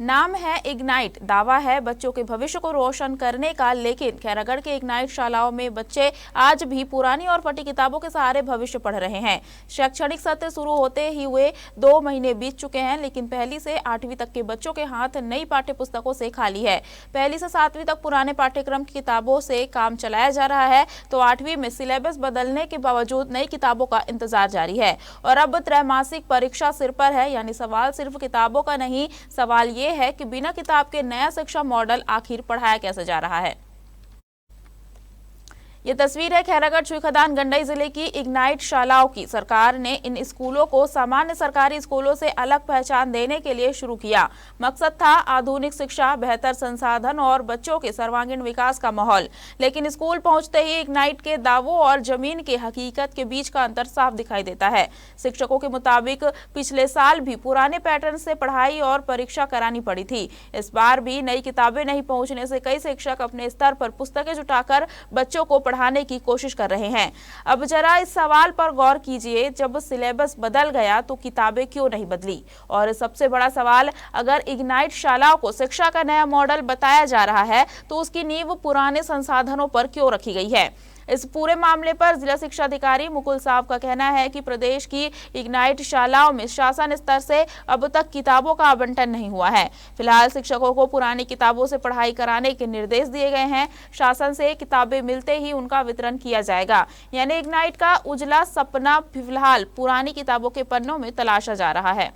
नाम है इग्नाइट, दावा है बच्चों के भविष्य को रोशन करने का, लेकिन खैरागढ़ के इग्नाइट शालाओं में बच्चे आज भी पुरानी और फटी किताबों के सहारे भविष्य पढ़ रहे हैं। शैक्षणिक सत्र शुरू होते ही हुए 2 महीने बीत चुके हैं, लेकिन पहली से 8वीं तक के बच्चों के हाथ नई पाठ्य पुस्तकों से खाली है। पहली से 7वीं तक पुराने पाठ्यक्रम की किताबों से काम चलाया जा रहा है, तो 8वीं में सिलेबस बदलने के बावजूद नई किताबों का इंतजार जारी है। और अब त्रैमासिक परीक्षा सिर पर है, यानी सवाल सिर्फ किताबों का नहीं, सवाल ये है कि बिना किताब के नया शिक्षा मॉडल आखिर पढ़ाया कैसे जा रहा है। ये तस्वीर है खैरागढ़ छुईखदान गंडई जिले की इग्नाइट शालाओं की। सरकार ने इन स्कूलों को सामान्य सरकारी स्कूलों से अलग पहचान देने के लिए शुरू किया। मकसद था आधुनिक शिक्षा, बेहतर संसाधन और बच्चों के सर्वांगीण विकास का माहौल। लेकिन स्कूल पहुंचते ही इग्नाइट के दावों और जमीन की हकीकत के बीच का अंतर साफ दिखाई देता है। शिक्षकों के मुताबिक पिछले साल भी पुराने पैटर्न से पढ़ाई और परीक्षा करानी पड़ी थी। इस बार भी नई किताबें नहीं पहुंचने से कई शिक्षक अपने स्तर पर पुस्तकें जुटाकर बच्चों को पढ़ाने की कोशिश कर रहे हैं। अब जरा इस सवाल पर गौर कीजिए, जब सिलेबस बदल गया तो किताबें क्यों नहीं बदली? और सबसे बड़ा सवाल, अगर इग्नाइट शालाओं को शिक्षा का नया मॉडल बताया जा रहा है तो उसकी नींव पुराने संसाधनों पर क्यों रखी गई है? इस पूरे मामले पर जिला शिक्षा अधिकारी मुकुल साहब का कहना है कि प्रदेश की इग्नाइट शालाओं में शासन स्तर से अब तक किताबों का आवंटन नहीं हुआ है। फिलहाल शिक्षकों को पुरानी किताबों से पढ़ाई कराने के निर्देश दिए गए हैं। शासन से किताबें मिलते ही उनका वितरण किया जाएगा। यानी इग्नाइट का उजला सपना फिलहाल पुरानी किताबों के पन्नों में तलाशा जा रहा है।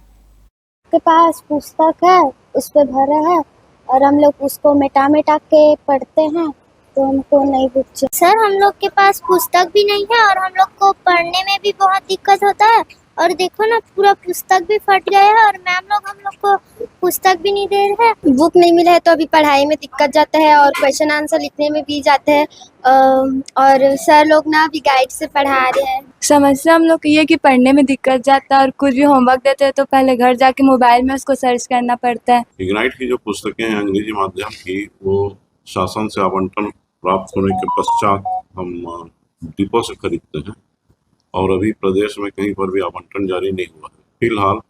के पास पुस्तक है, उस पे भरा है और हम लोग उसको मिटा मिटा के पढ़ते हैं, तो हमको नहीं बुक चाहिए। सर, हम लोग के पास पुस्तक भी नहीं है और हम लोग को पढ़ने में भी बहुत दिक्कत होता है। और देखो ना, पूरा पुस्तक भी फट गया है और मैम लोग हम लोग को पुस्तक भी नहीं दे रहे हैं। बुक नहीं मिला है तो अभी पढ़ाई में दिक्कत जाता है और क्वेश्चन आंसर लिखने में भी जाते हैं। और सर लोग ना अभी गाइड से पढ़ा रहे हैं। समस्या हम लोग की ये कि पढ़ने में दिक्कत जाता है और कुछ भी होमवर्क देते हैं तो पहले घर जाके मोबाइल में उसको सर्च करना पड़ता है। इग्नाइट की जो पुस्तकें हैं अंग्रेजी माध्यम की, वो शासन से आवंटन प्राप्त होने के पश्चात हम डिपो से खरीदते हैं और अभी प्रदेश में कहीं पर भी आवंटन जारी नहीं हुआ है। फिलहाल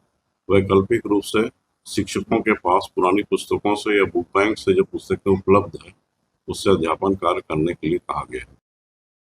वैकल्पिक रूप से शिक्षकों के पास पुरानी पुस्तकों से या बुक बैंक से जो पुस्तकें उपलब्ध है उससे अध्यापन कार्य करने के लिए कहा गया है।